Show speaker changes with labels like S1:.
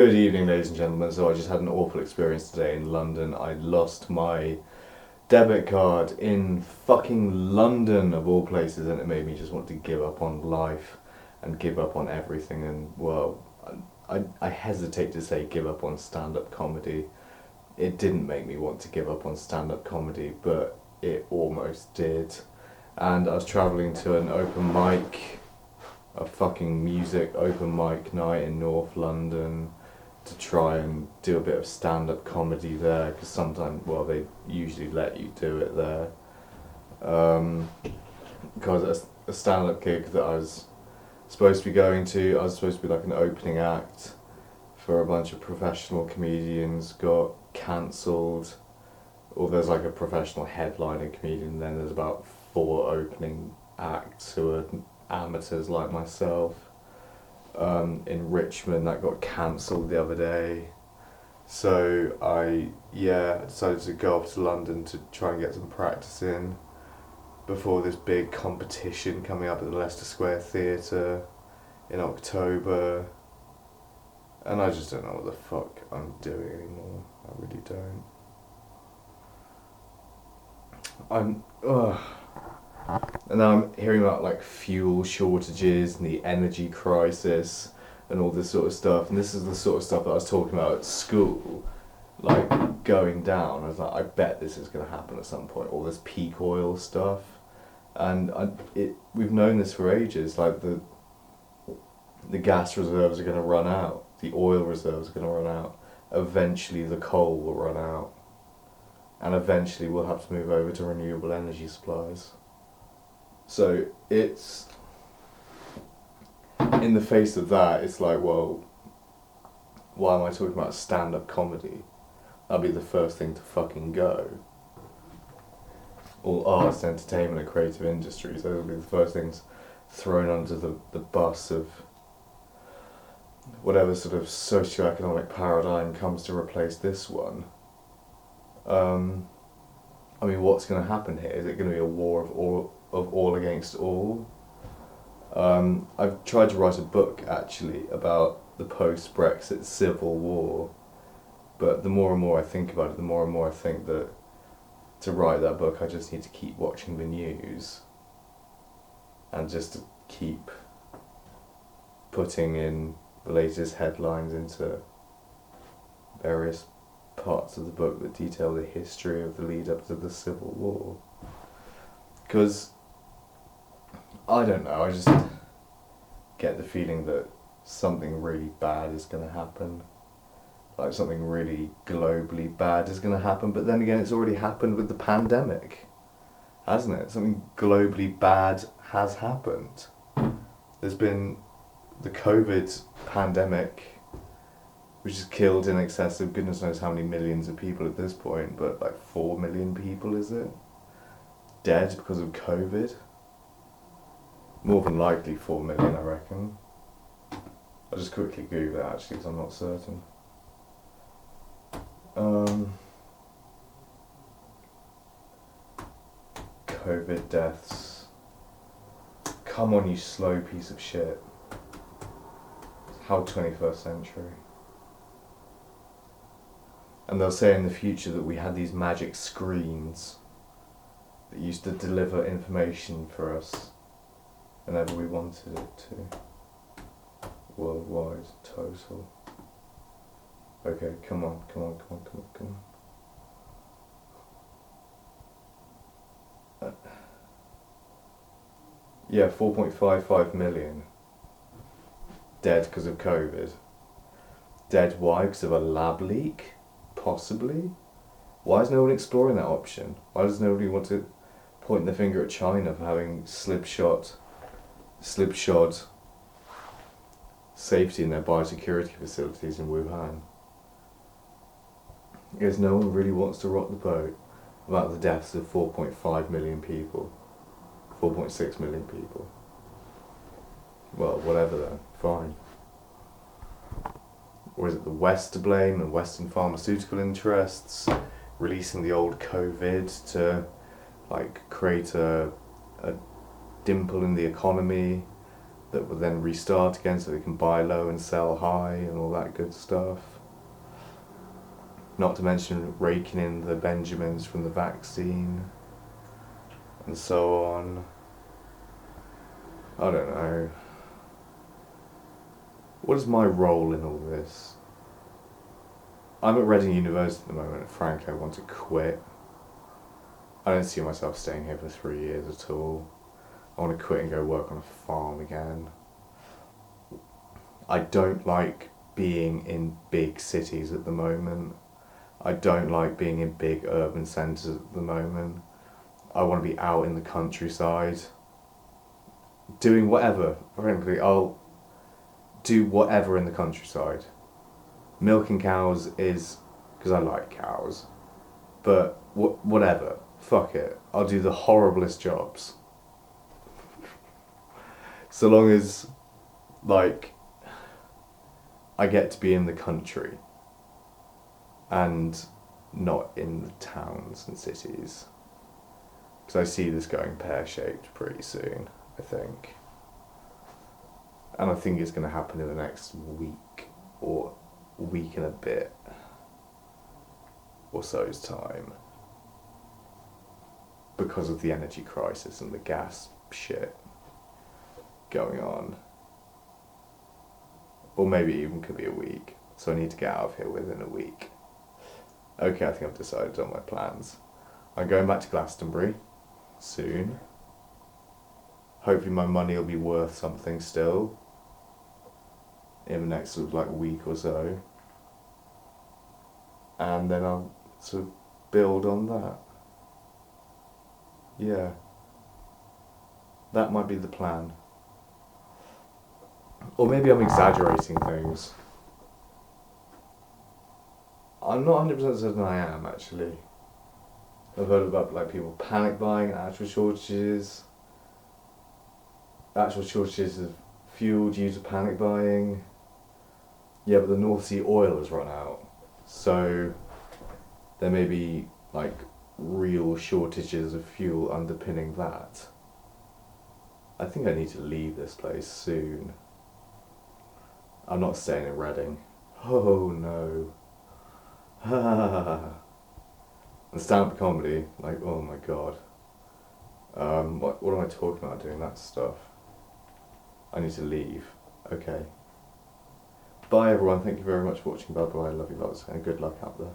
S1: Good evening, ladies and gentlemen. So I just had an awful experience today in London. I lost my debit card in fucking London, of all places, and it made me just want to give up on life and give up on everything. And well, I hesitate to say give up on stand-up comedy. It didn't make me want to give up on stand-up comedy, but it almost did. And I was travelling to an open mic, a fucking music open mic night in North London to try and do a bit of stand-up comedy there, because sometimes, well, they usually let you do it there. Because a stand-up gig that I was supposed to be going to, I was supposed to be like an opening act for a bunch of professional comedians, got cancelled. Or there's like a professional headlining comedian, and then there's about 4 opening acts who are amateurs like myself. In Richmond that got cancelled the other day. So I decided to go off to London to try and get some practice in before this big competition coming up at the Leicester Square Theatre in October. And I just don't know what the fuck I'm doing anymore. I really don't. And now I'm hearing about like fuel shortages and the energy crisis and all this sort of stuff. And this is the sort of stuff that I was talking about at school, like going down. I was like, I bet this is going to happen at some point. All this peak oil stuff, and we've known this for ages. Like the gas reserves are going to run out. The oil reserves are going to run out. Eventually, the coal will run out, and eventually we'll have to move over to renewable energy supplies. So it's, in the face of that, it's like, well, why am I talking about stand-up comedy? That'll be the first thing to fucking go. All arts, entertainment and creative industries, those will be the first things thrown under the bus of whatever sort of socio-economic paradigm comes to replace this one. I mean, what's going to happen here? Is it going to be a war of all against all? I've tried to write a book actually about the post-Brexit civil war, but the more and more I think about it, the more and more I think that to write that book I just need to keep watching the news and just to keep putting in the latest headlines into various parts of the book that detail the history of the lead up to the Civil War. Because, I don't know, I just get the feeling that something really bad is going to happen. Like something really globally bad is going to happen, but then again it's already happened with the pandemic, hasn't it? Something globally bad has happened. There's been the COVID pandemic, which has killed in excess of goodness knows how many millions of people at this point, but like 4 million people, is it? Dead because of COVID? More than likely 4 million, I reckon. I'll just quickly Google it actually, because I'm not certain. COVID deaths. Come on, you slow piece of shit. How 21st century. And they'll say in the future that we had these magic screens that used to deliver information for us whenever we wanted it to. Worldwide, total. Okay, come on. Yeah, 4.55 million dead because of COVID. Dead why? Because of a lab leak? Possibly? Why is no one exploring that option? Why does nobody want to point the finger at China for having slipshod safety in their biosecurity facilities in Wuhan? Because no one really wants to rock the boat about the deaths of 4.5 million people. 4.6 million people. Well, whatever then, fine. Or is it the West to blame and Western pharmaceutical interests releasing the old COVID to like create a dimple in the economy that will then restart again so they can buy low and sell high and all that good stuff. Not to mention raking in the Benjamins from the vaccine and so on. I don't know. What is my role in all this? I'm at Reading University at the moment, and frankly I want to quit. I don't see myself staying here for 3 years at all. I want to quit and go work on a farm again. I don't like being in big cities at the moment. I don't like being in big urban centres at the moment. I want to be out in the countryside, doing whatever. Frankly, I'll do whatever in the countryside. Milking cows is because I like cows, but whatever. Fuck it. I'll do the horriblest jobs. So long as, like, I get to be in the country and not in the towns and cities. Because I see this going pear-shaped pretty soon, I think. And I think it's going to happen in the next week or week and a bit or so's time. Because of the energy crisis and the gas shit going on. Or maybe even could be a week. So I need to get out of here within a week. Okay, I think I've decided on my plans. I'm going back to Glastonbury soon. Hopefully my money will be worth something still in the next sort of like week or so. And then I'll sort of build on that. Yeah. That might be the plan. Or maybe I'm exaggerating things. I'm not 100% certain I am, actually. I've heard about like people panic buying, actual shortages of fuel due to panic buying. Yeah, but the North Sea oil has run out. So there may be like real shortages of fuel underpinning that. I think I need to leave this place soon. I'm not staying in Reading. Oh no. And stand-up comedy, like, oh my god. What am I talking about doing that stuff? I need to leave. Okay. Bye everyone, thank you very much for watching. Bye bye, love you lots, and good luck out there.